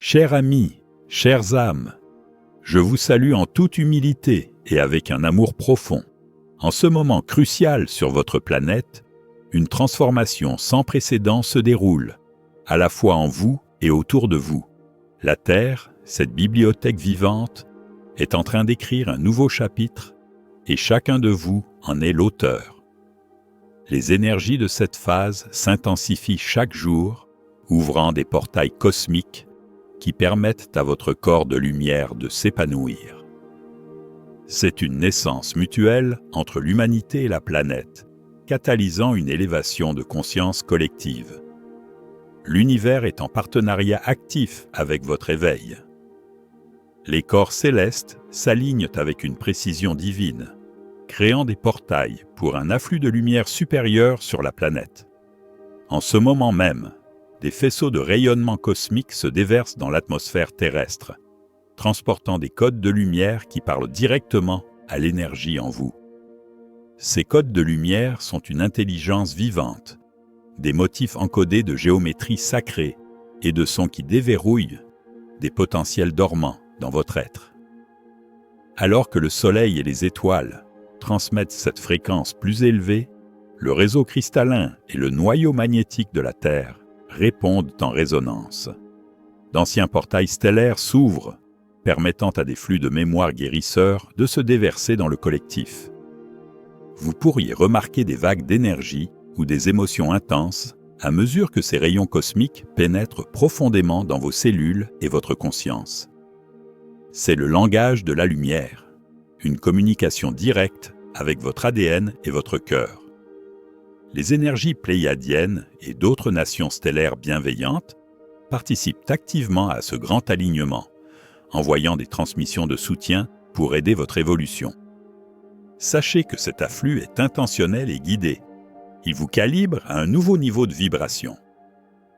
Chers amis, chères âmes, je vous salue en toute humilité et avec un amour profond. En ce moment crucial sur votre planète, une transformation sans précédent se déroule, à la fois en vous et autour de vous. La Terre, cette bibliothèque vivante, est en train d'écrire un nouveau chapitre et chacun de vous en est l'auteur. Les énergies de cette phase s'intensifient chaque jour, ouvrant des portails cosmiques qui permettent à votre corps de lumière de s'épanouir. C'est une naissance mutuelle entre l'humanité et la planète, catalysant une élévation de conscience collective. L'univers est en partenariat actif avec votre éveil. Les corps célestes s'alignent avec une précision divine, créant des portails pour un afflux de lumière supérieure sur la planète. En ce moment même, des faisceaux de rayonnement cosmique se déversent dans l'atmosphère terrestre, transportant des codes de lumière qui parlent directement à l'énergie en vous. Ces codes de lumière sont une intelligence vivante, des motifs encodés de géométrie sacrée et de sons qui déverrouillent des potentiels dormants dans votre être. Alors que le Soleil et les étoiles transmettent cette fréquence plus élevée, le réseau cristallin et le noyau magnétique de la Terre répondent en résonance. D'anciens portails stellaires s'ouvrent, permettant à des flux de mémoire guérisseurs de se déverser dans le collectif. Vous pourriez remarquer des vagues d'énergie ou des émotions intenses à mesure que ces rayons cosmiques pénètrent profondément dans vos cellules et votre conscience. C'est le langage de la lumière, une communication directe avec votre ADN et votre cœur. Les énergies pléiadiennes et d'autres nations stellaires bienveillantes participent activement à ce grand alignement, envoyant des transmissions de soutien pour aider votre évolution. Sachez que cet afflux est intentionnel et guidé. Il vous calibre à un nouveau niveau de vibration.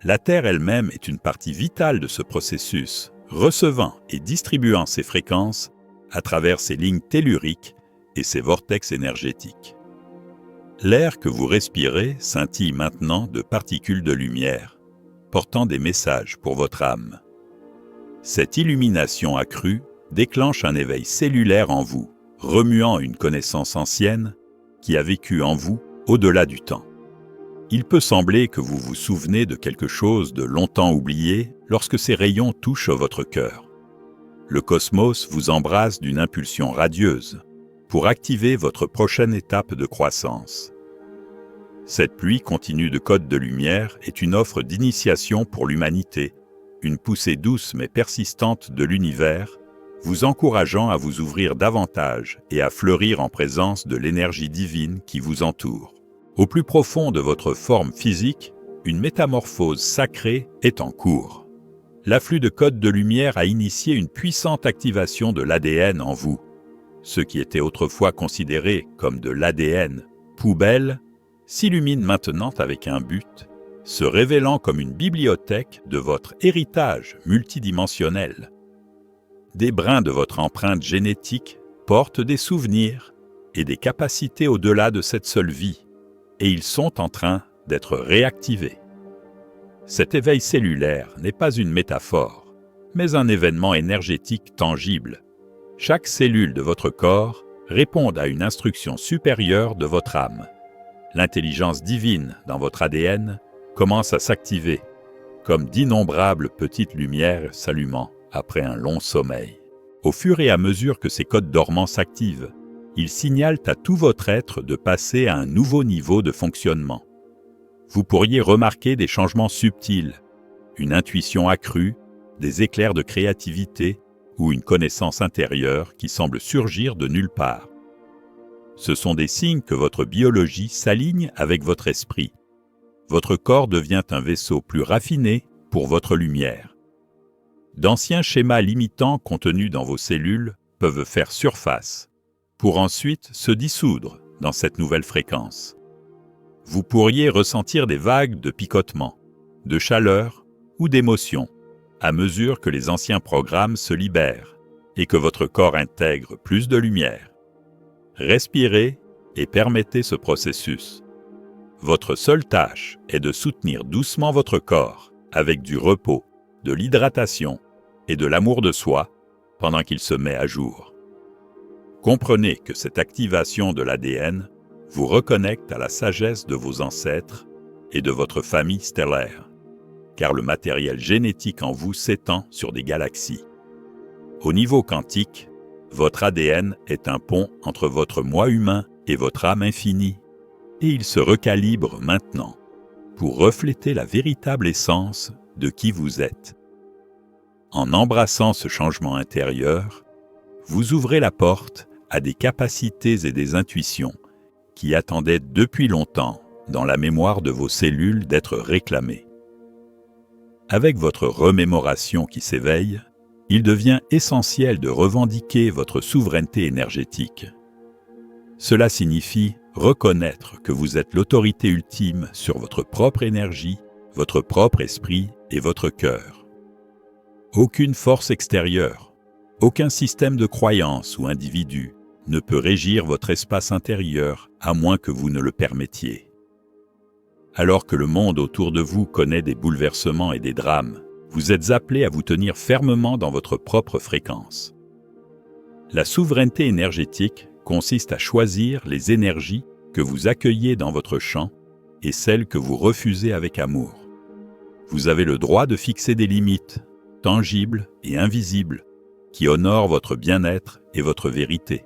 La Terre elle-même est une partie vitale de ce processus, recevant et distribuant ses fréquences à travers ses lignes telluriques et ses vortex énergétiques. L'air que vous respirez scintille maintenant de particules de lumière, portant des messages pour votre âme. Cette illumination accrue déclenche un éveil cellulaire en vous, remuant une connaissance ancienne qui a vécu en vous au-delà du temps. Il peut sembler que vous vous souvenez de quelque chose de longtemps oublié lorsque ces rayons touchent votre cœur. Le cosmos vous embrasse d'une impulsion radieuse pour activer votre prochaine étape de croissance. Cette pluie continue de codes de lumière est une offre d'initiation pour l'humanité, une poussée douce mais persistante de l'univers, vous encourageant à vous ouvrir davantage et à fleurir en présence de l'énergie divine qui vous entoure. Au plus profond de votre forme physique, une métamorphose sacrée est en cours. L'afflux de codes de lumière a initié une puissante activation de l'ADN en vous. Ce qui était autrefois considéré comme de l'ADN poubelle s'illumine maintenant avec un but, se révélant comme une bibliothèque de votre héritage multidimensionnel. Des brins de votre empreinte génétique portent des souvenirs et des capacités au-delà de cette seule vie, et ils sont en train d'être réactivés. Cet éveil cellulaire n'est pas une métaphore, mais un événement énergétique tangible. Chaque cellule de votre corps répond à une instruction supérieure de votre âme. L'intelligence divine dans votre ADN commence à s'activer, comme d'innombrables petites lumières s'allumant après un long sommeil. Au fur et à mesure que ces codes dormants s'activent, ils signalent à tout votre être de passer à un nouveau niveau de fonctionnement. Vous pourriez remarquer des changements subtils, une intuition accrue, des éclairs de créativité ou une connaissance intérieure qui semble surgir de nulle part. Ce sont des signes que votre biologie s'aligne avec votre esprit. Votre corps devient un vaisseau plus raffiné pour votre lumière. D'anciens schémas limitants contenus dans vos cellules peuvent faire surface, pour ensuite se dissoudre dans cette nouvelle fréquence. Vous pourriez ressentir des vagues de picotement, de chaleur ou d'émotion, à mesure que les anciens programmes se libèrent et que votre corps intègre plus de lumière. Respirez et permettez ce processus. Votre seule tâche est de soutenir doucement votre corps avec du repos, de l'hydratation et de l'amour de soi pendant qu'il se met à jour. Comprenez que cette activation de l'ADN vous reconnecte à la sagesse de vos ancêtres et de votre famille stellaire, car le matériel génétique en vous s'étend sur des galaxies. Au niveau quantique, votre ADN est un pont entre votre moi humain et votre âme infinie, et il se recalibre maintenant pour refléter la véritable essence de qui vous êtes. En embrassant ce changement intérieur, vous ouvrez la porte à des capacités et des intuitions qui attendaient depuis longtemps dans la mémoire de vos cellules d'être réclamées. Avec votre remémoration qui s'éveille, il devient essentiel de revendiquer votre souveraineté énergétique. Cela signifie reconnaître que vous êtes l'autorité ultime sur votre propre énergie, votre propre esprit et votre cœur. Aucune force extérieure, aucun système de croyance ou individu ne peut régir votre espace intérieur à moins que vous ne le permettiez. Alors que le monde autour de vous connaît des bouleversements et des drames, vous êtes appelé à vous tenir fermement dans votre propre fréquence. La souveraineté énergétique consiste à choisir les énergies que vous accueillez dans votre champ et celles que vous refusez avec amour. Vous avez le droit de fixer des limites, tangibles et invisibles, qui honorent votre bien-être et votre vérité.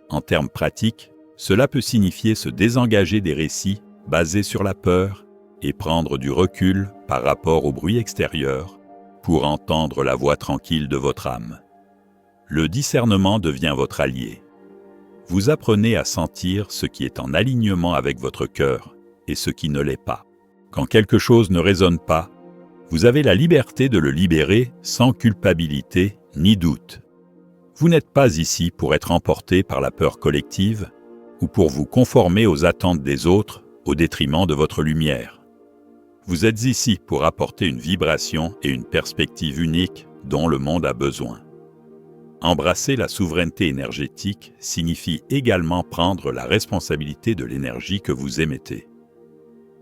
En termes pratiques, cela peut signifier se désengager des récits basés sur la peur et prendre du recul par rapport au bruit extérieur pour entendre la voix tranquille de votre âme. Le discernement devient votre allié. Vous apprenez à sentir ce qui est en alignement avec votre cœur et ce qui ne l'est pas. Quand quelque chose ne résonne pas, vous avez la liberté de le libérer sans culpabilité ni doute. Vous n'êtes pas ici pour être emporté par la peur collective ou pour vous conformer aux attentes des autres au détriment de votre lumière. Vous êtes ici pour apporter une vibration et une perspective unique dont le monde a besoin. Embrasser la souveraineté énergétique signifie également prendre la responsabilité de l'énergie que vous émettez.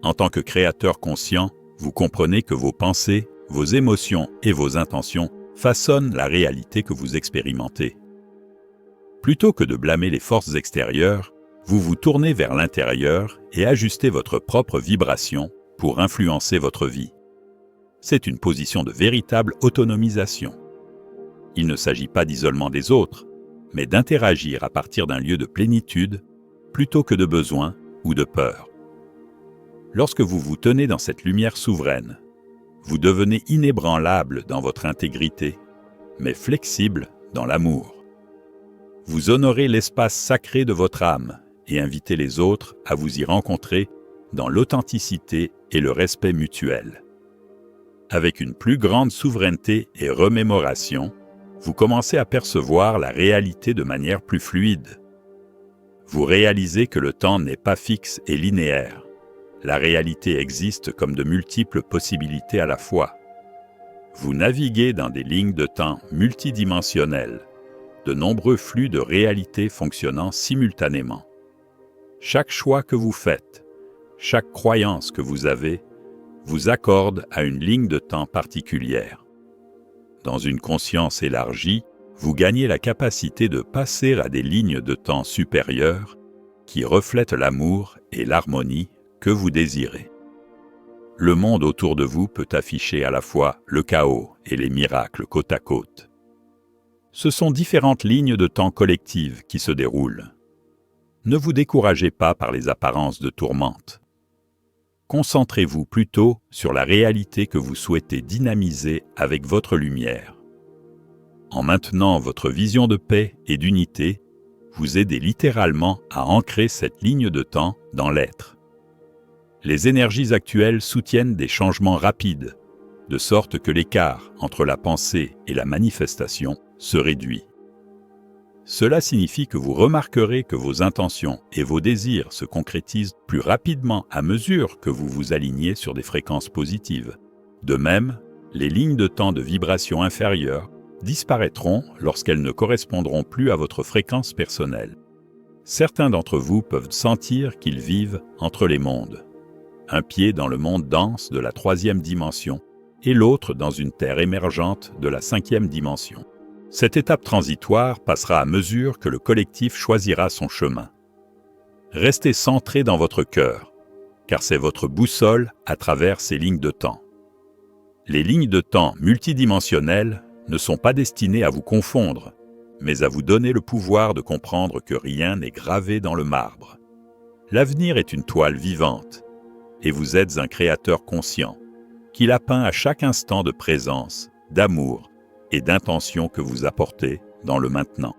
En tant que créateur conscient, vous comprenez que vos pensées, vos émotions et vos intentions façonnent la réalité que vous expérimentez. Plutôt que de blâmer les forces extérieures, vous vous tournez vers l'intérieur et ajustez votre propre vibration pour influencer votre vie. C'est une position de véritable autonomisation. Il ne s'agit pas d'isolement des autres, mais d'interagir à partir d'un lieu de plénitude plutôt que de besoin ou de peur. Lorsque vous vous tenez dans cette lumière souveraine, vous devenez inébranlable dans votre intégrité, mais flexible dans l'amour. Vous honorez l'espace sacré de votre âme et invitez les autres à vous y rencontrer dans l'authenticité et le respect mutuel. Avec une plus grande souveraineté et remémoration, vous commencez à percevoir la réalité de manière plus fluide. Vous réalisez que le temps n'est pas fixe et linéaire. La réalité existe comme de multiples possibilités à la fois. Vous naviguez dans des lignes de temps multidimensionnelles, de nombreux flux de réalité fonctionnant simultanément. Chaque choix que vous faites, chaque croyance que vous avez, vous accorde à une ligne de temps particulière. Dans une conscience élargie, vous gagnez la capacité de passer à des lignes de temps supérieures qui reflètent l'amour et l'harmonie que vous désirez. Le monde autour de vous peut afficher à la fois le chaos et les miracles côte à côte. Ce sont différentes lignes de temps collectives qui se déroulent. Ne vous découragez pas par les apparences de tourmente. Concentrez-vous plutôt sur la réalité que vous souhaitez dynamiser avec votre lumière. En maintenant votre vision de paix et d'unité, vous aidez littéralement à ancrer cette ligne de temps dans l'être. Les énergies actuelles soutiennent des changements rapides, de sorte que l'écart entre la pensée et la manifestation se réduit. Cela signifie que vous remarquerez que vos intentions et vos désirs se concrétisent plus rapidement à mesure que vous vous alignez sur des fréquences positives. De même, les lignes de temps de vibration inférieures disparaîtront lorsqu'elles ne correspondront plus à votre fréquence personnelle. Certains d'entre vous peuvent sentir qu'ils vivent entre les mondes. Un pied dans le monde dense de la 3e dimension et l'autre dans une terre émergente de la 5e dimension. Cette étape transitoire passera à mesure que le collectif choisira son chemin. Restez centré dans votre cœur, car c'est votre boussole à travers ces lignes de temps. Les lignes de temps multidimensionnelles ne sont pas destinées à vous confondre, mais à vous donner le pouvoir de comprendre que rien n'est gravé dans le marbre. L'avenir est une toile vivante, et vous êtes un créateur conscient, qui la peint à chaque instant de présence, d'amour et d'intention que vous apportez dans le maintenant.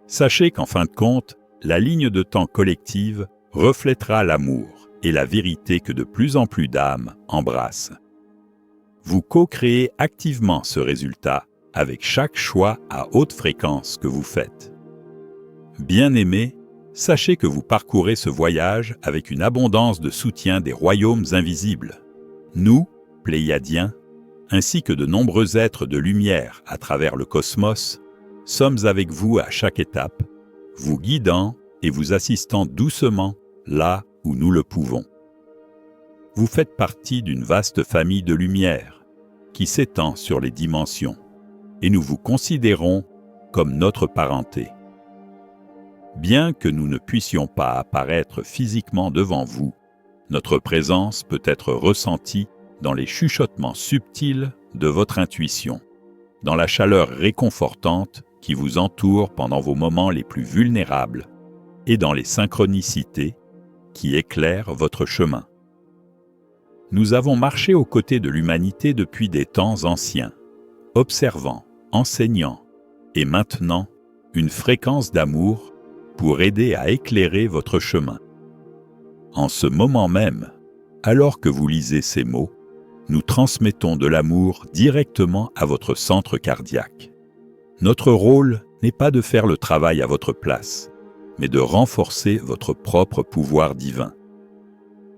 Sachez qu'en fin de compte, la ligne de temps collective reflètera l'amour et la vérité que de plus en plus d'âmes embrassent. Vous co-créez activement ce résultat avec chaque choix à haute fréquence que vous faites. Bien-aimés, sachez que vous parcourez ce voyage avec une abondance de soutien des royaumes invisibles. Nous, Pléiadiens, ainsi que de nombreux êtres de lumière à travers le cosmos, sommes avec vous à chaque étape, vous guidant et vous assistant doucement là où nous le pouvons. Vous faites partie d'une vaste famille de lumière qui s'étend sur les dimensions, et nous vous considérons comme notre parenté. Bien que nous ne puissions pas apparaître physiquement devant vous, notre présence peut être ressentie dans les chuchotements subtils de votre intuition, dans la chaleur réconfortante qui vous entoure pendant vos moments les plus vulnérables et dans les synchronicités qui éclairent votre chemin. Nous avons marché aux côtés de l'humanité depuis des temps anciens, observant, enseignant et maintenant une fréquence d'amour pour aider à éclairer votre chemin. En ce moment même, alors que vous lisez ces mots, nous transmettons de l'amour directement à votre centre cardiaque. Notre rôle n'est pas de faire le travail à votre place, mais de renforcer votre propre pouvoir divin.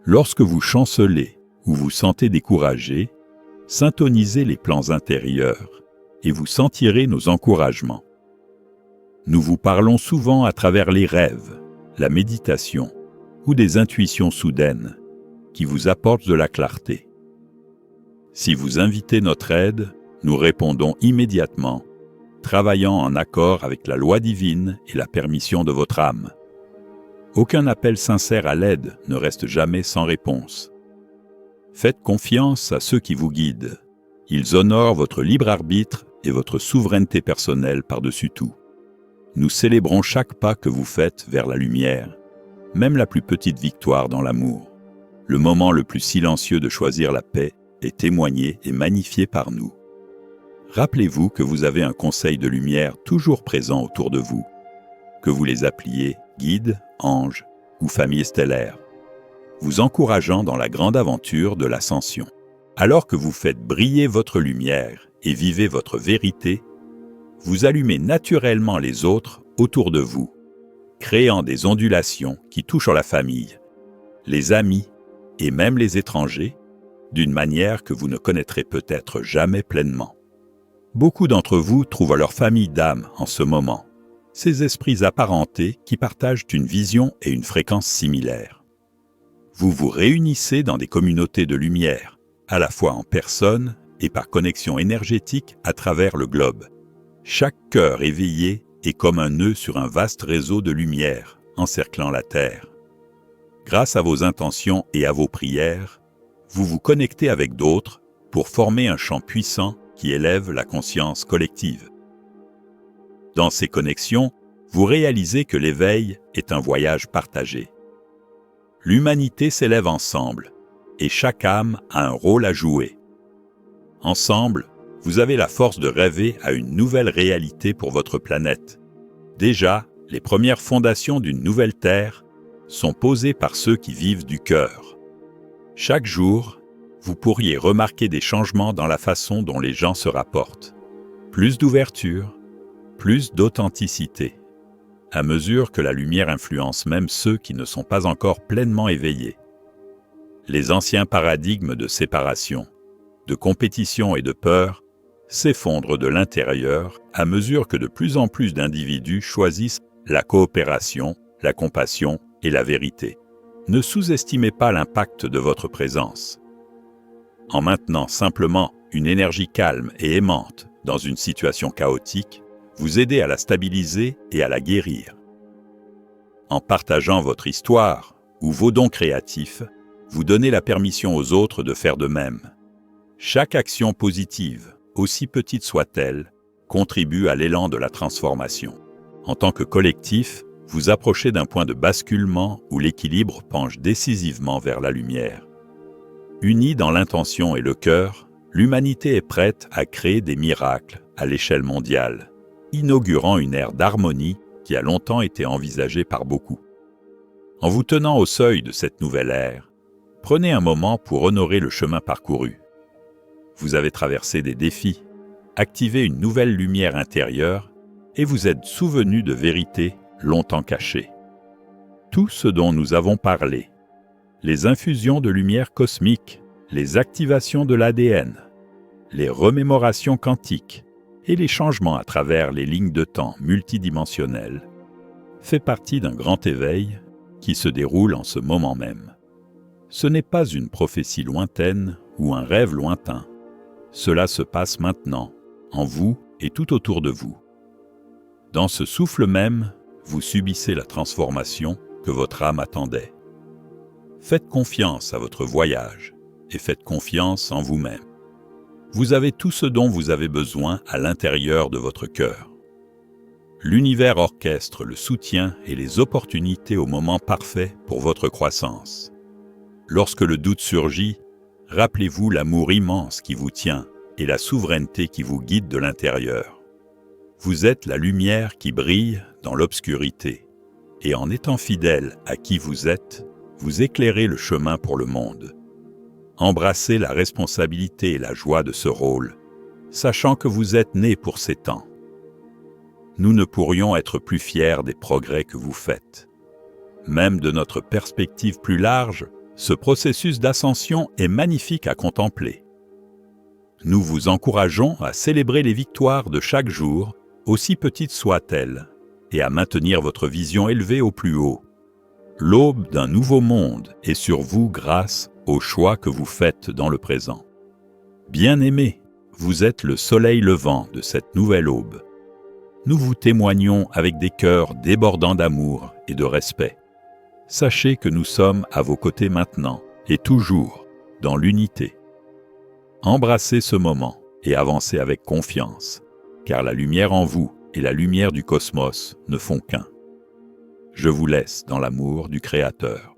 Lorsque vous chancelez ou vous sentez découragé, syntonisez les plans intérieurs et vous sentirez nos encouragements. Nous vous parlons souvent à travers les rêves, la méditation ou des intuitions soudaines qui vous apportent de la clarté. Si vous invitez notre aide, nous répondons immédiatement, travaillant en accord avec la loi divine et la permission de votre âme. Aucun appel sincère à l'aide ne reste jamais sans réponse. Faites confiance à ceux qui vous guident. Ils honorent votre libre arbitre et votre souveraineté personnelle par-dessus tout. Nous célébrons chaque pas que vous faites vers la lumière, même la plus petite victoire dans l'amour. Le moment le plus silencieux de choisir la paix est témoigné et magnifié par nous. Rappelez-vous que vous avez un conseil de lumière toujours présent autour de vous, que vous les appeliez guides, anges ou famille stellaire, vous encourageant dans la grande aventure de l'ascension. Alors que vous faites briller votre lumière et vivez votre vérité, vous allumez naturellement les autres autour de vous, créant des ondulations qui touchent la famille, les amis et même les étrangers, d'une manière que vous ne connaîtrez peut-être jamais pleinement. Beaucoup d'entre vous trouvent leur famille d'âme en ce moment, ces esprits apparentés qui partagent une vision et une fréquence similaires. Vous vous réunissez dans des communautés de lumière, à la fois en personne et par connexion énergétique à travers le globe. Chaque cœur éveillé est comme un nœud sur un vaste réseau de lumière encerclant la Terre. Grâce à vos intentions et à vos prières, vous vous connectez avec d'autres pour former un champ puissant qui élève la conscience collective. Dans ces connexions, vous réalisez que l'éveil est un voyage partagé. L'humanité s'élève ensemble, et chaque âme a un rôle à jouer. Ensemble, vous avez la force de rêver à une nouvelle réalité pour votre planète. Déjà, les premières fondations d'une nouvelle Terre sont posées par ceux qui vivent du cœur. Chaque jour, vous pourriez remarquer des changements dans la façon dont les gens se rapportent. Plus d'ouverture, plus d'authenticité, à mesure que la lumière influence même ceux qui ne sont pas encore pleinement éveillés. Les anciens paradigmes de séparation, de compétition et de peur s'effondrent de l'intérieur à mesure que de plus en plus d'individus choisissent la coopération, la compassion et la vérité. Ne sous-estimez pas l'impact de votre présence. en maintenant simplement une énergie calme et aimante dans une situation chaotique, vous aider à la stabiliser et à la guérir. En partageant votre histoire ou vos dons créatifs, vous donnez la permission aux autres de faire de même. Chaque action positive, aussi petite soit-elle, contribue à l'élan de la transformation. En tant que collectif, vous approchez d'un point de basculement où l'équilibre penche décisivement vers la lumière. Unie dans l'intention et le cœur, l'humanité est prête à créer des miracles à l'échelle mondiale, inaugurant une ère d'harmonie qui a longtemps été envisagée par beaucoup. En vous tenant au seuil de cette nouvelle ère, prenez un moment pour honorer le chemin parcouru. Vous avez traversé des défis, activé une nouvelle lumière intérieure et vous êtes souvenu de vérités longtemps cachées. Tout ce dont nous avons parlé, les infusions de lumière cosmique, les activations de l'ADN, les remémorations quantiques et les changements à travers les lignes de temps multidimensionnelles, fait partie d'un grand éveil qui se déroule en ce moment même. Ce n'est pas une prophétie lointaine ou un rêve lointain. Cela se passe maintenant, en vous et tout autour de vous. Dans ce souffle même, vous subissez la transformation que votre âme attendait. Faites confiance à votre voyage et faites confiance en vous-même. Vous avez tout ce dont vous avez besoin à l'intérieur de votre cœur. L'univers orchestre le soutien et les opportunités au moment parfait pour votre croissance. Lorsque le doute surgit, rappelez-vous l'amour immense qui vous tient et la souveraineté qui vous guide de l'intérieur. Vous êtes la lumière qui brille dans l'obscurité, et en étant fidèle à qui vous êtes, vous éclairez le chemin pour le monde. Embrassez la responsabilité et la joie de ce rôle, sachant que vous êtes né pour ces temps. Nous ne pourrions être plus fiers des progrès que vous faites. Même de notre perspective plus large, ce processus d'ascension est magnifique à contempler. Nous vous encourageons à célébrer les victoires de chaque jour, aussi petites soient-elles, et à maintenir votre vision élevée au plus haut. L'aube d'un nouveau monde est sur vous grâce aux choix que vous faites dans le présent. Bien-aimés, vous êtes le soleil levant de cette nouvelle aube. Nous vous témoignons avec des cœurs débordants d'amour et de respect. Sachez que nous sommes à vos côtés maintenant et toujours dans l'unité. Embrassez ce moment et avancez avec confiance, car la lumière en vous et la lumière du cosmos ne font qu'un. Je vous laisse dans l'amour du Créateur.